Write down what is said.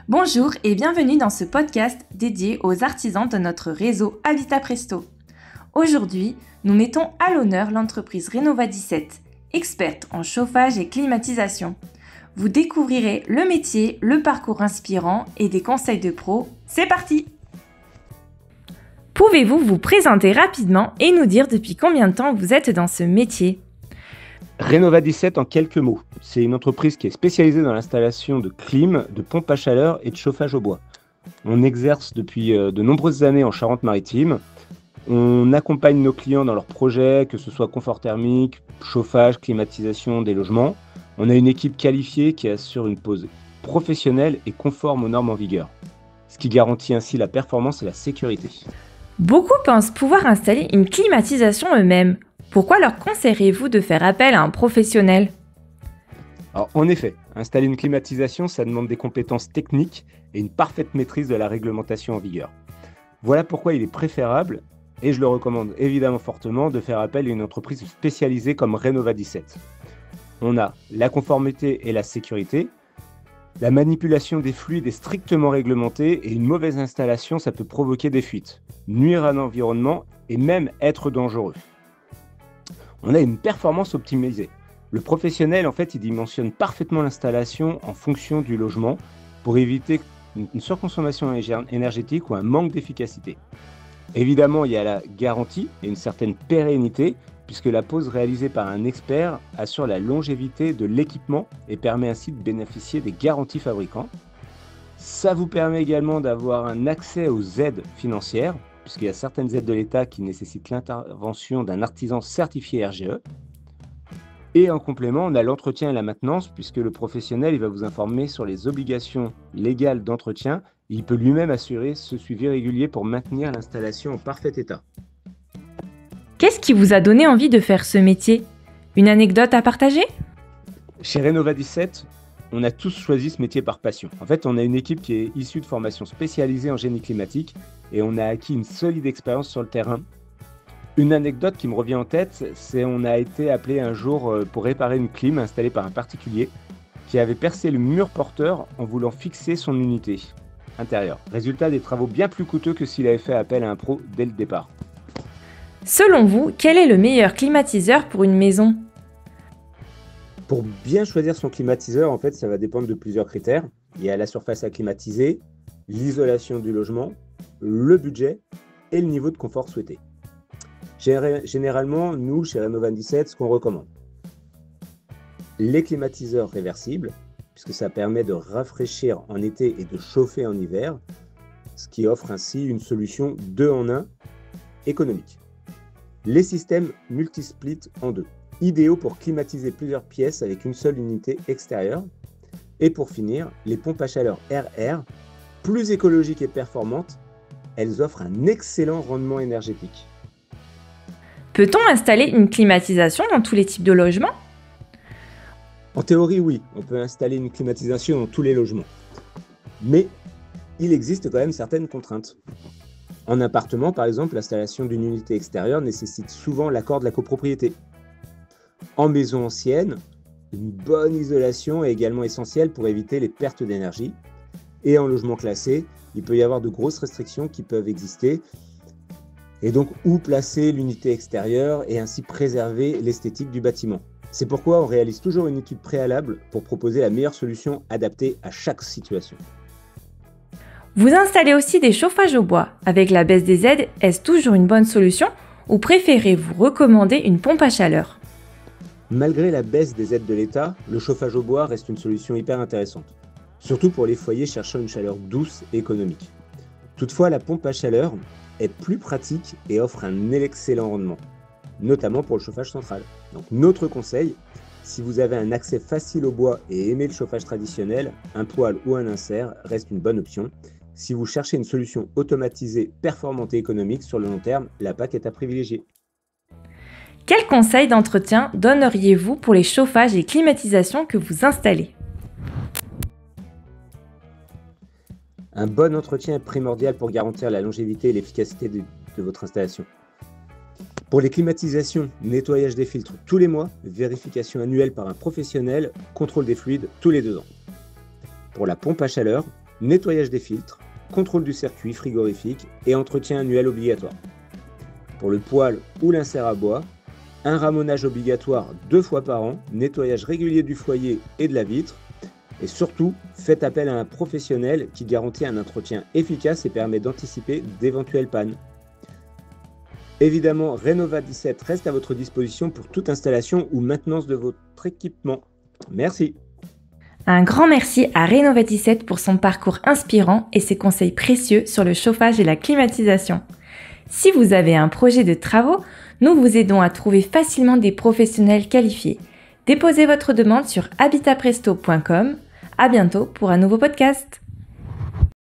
Bonjour et bienvenue dans ce podcast dédié aux artisans de notre réseau Habitat Presto. Aujourd'hui, nous mettons à l'honneur l'entreprise Renova 17, experte en chauffage et climatisation. Vous découvrirez le métier, le parcours inspirant et des conseils de pro. C'est parti! Pouvez-vous vous présenter rapidement et nous dire depuis combien de temps vous êtes dans ce métier? Renova 17 en quelques mots. C'est une entreprise qui est spécialisée dans l'installation de clim, de pompes à chaleur et de chauffage au bois. On exerce depuis de nombreuses années en Charente-Maritime. On accompagne nos clients dans leurs projets, que ce soit confort thermique, chauffage, climatisation des logements. On a une équipe qualifiée qui assure une pose professionnelle et conforme aux normes en vigueur, ce qui garantit ainsi la performance et la sécurité. Beaucoup pensent pouvoir installer une climatisation eux-mêmes. Pourquoi leur conseillerez-vous de faire appel à un professionnel? Alors, en effet, installer une climatisation, ça demande des compétences techniques et une parfaite maîtrise de la réglementation en vigueur. Voilà pourquoi il est préférable, et je le recommande évidemment fortement, de faire appel à une entreprise spécialisée comme Renova 17. On a la conformité et la sécurité. La manipulation des fluides est strictement réglementée et une mauvaise installation, ça peut provoquer des fuites, nuire à l'environnement et même être dangereux. On a une performance optimisée. Le professionnel, en fait, il dimensionne parfaitement l'installation en fonction du logement pour éviter une surconsommation énergétique ou un manque d'efficacité. Évidemment, il y a la garantie et une certaine pérennité puisque la pose réalisée par un expert assure la longévité de l'équipement et permet ainsi de bénéficier des garanties fabricants. Ça vous permet également d'avoir un accès aux aides financières puisqu'il y a certaines aides de l'État qui nécessitent l'intervention d'un artisan certifié RGE. Et en complément, on a l'entretien et la maintenance, puisque le professionnel il va vous informer sur les obligations légales d'entretien. Il peut lui-même assurer ce suivi régulier pour maintenir l'installation en parfait état. Qu'est-ce qui vous a donné envie de faire ce métier? Une anecdote à partager? Chez Renova 17, on a tous choisi ce métier par passion. En fait, on a une équipe qui est issue de formations spécialisées en génie climatique et on a acquis une solide expérience sur le terrain. Une anecdote qui me revient en tête, c'est on a été appelé un jour pour réparer une clim installée par un particulier qui avait percé le mur porteur en voulant fixer son unité intérieure. Résultat, des travaux bien plus coûteux que s'il avait fait appel à un pro dès le départ. Selon vous, quel est le meilleur climatiseur pour une maison? Pour bien choisir son climatiseur, en fait, ça va dépendre de plusieurs critères. Il y a la surface à climatiser, l'isolation du logement, le budget et le niveau de confort souhaité. Généralement, nous, chez Renova 17, ce qu'on recommande, les climatiseurs réversibles, puisque ça permet de rafraîchir en été et de chauffer en hiver, ce qui offre ainsi une solution 2 en 1 économique. Les systèmes multisplit en 2, idéaux pour climatiser plusieurs pièces avec une seule unité extérieure. Et pour finir, les pompes à chaleur RR, plus écologiques et performantes, elles offrent un excellent rendement énergétique. Peut-on installer une climatisation dans tous les types de logements? En théorie, oui, on peut installer une climatisation dans tous les logements. Mais il existe quand même certaines contraintes. En appartement, par exemple, l'installation d'une unité extérieure nécessite souvent l'accord de la copropriété. En maison ancienne, une bonne isolation est également essentielle pour éviter les pertes d'énergie. Et en logement classé, il peut y avoir de grosses restrictions qui peuvent exister. Et donc, où placer l'unité extérieure et ainsi préserver l'esthétique du bâtiment. C'est pourquoi on réalise toujours une étude préalable pour proposer la meilleure solution adaptée à chaque situation. Vous installez aussi des chauffages au bois. Avec la baisse des aides, est-ce toujours une bonne solution ou préférez-vous recommander une pompe à chaleur? Malgré la baisse des aides de l'État, le chauffage au bois reste une solution hyper intéressante, surtout pour les foyers cherchant une chaleur douce et économique. Toutefois, la pompe à chaleur est plus pratique et offre un excellent rendement, notamment pour le chauffage central. Donc notre conseil, si vous avez un accès facile au bois et aimez le chauffage traditionnel, un poêle ou un insert reste une bonne option. Si vous cherchez une solution automatisée, performante et économique sur le long terme, la PAC est à privilégier. Quels conseils d'entretien donneriez-vous pour les chauffages et climatisations que vous installez? Un bon entretien est primordial pour garantir la longévité et l'efficacité de votre installation. Pour les climatisations, nettoyage des filtres tous les mois, vérification annuelle par un professionnel, contrôle des fluides tous les 2 ans. Pour la pompe à chaleur, nettoyage des filtres, contrôle du circuit frigorifique et entretien annuel obligatoire. Pour le poêle ou l'insert à bois, un ramonage obligatoire 2 fois par an, nettoyage régulier du foyer et de la vitre. Et surtout, faites appel à un professionnel qui garantit un entretien efficace et permet d'anticiper d'éventuelles pannes. Évidemment, Renova 17 reste à votre disposition pour toute installation ou maintenance de votre équipement. Merci. Un grand merci à Renova 17 pour son parcours inspirant et ses conseils précieux sur le chauffage et la climatisation. Si vous avez un projet de travaux, nous vous aidons à trouver facilement des professionnels qualifiés. Déposez votre demande sur habitapresto.com. À bientôt pour un nouveau podcast.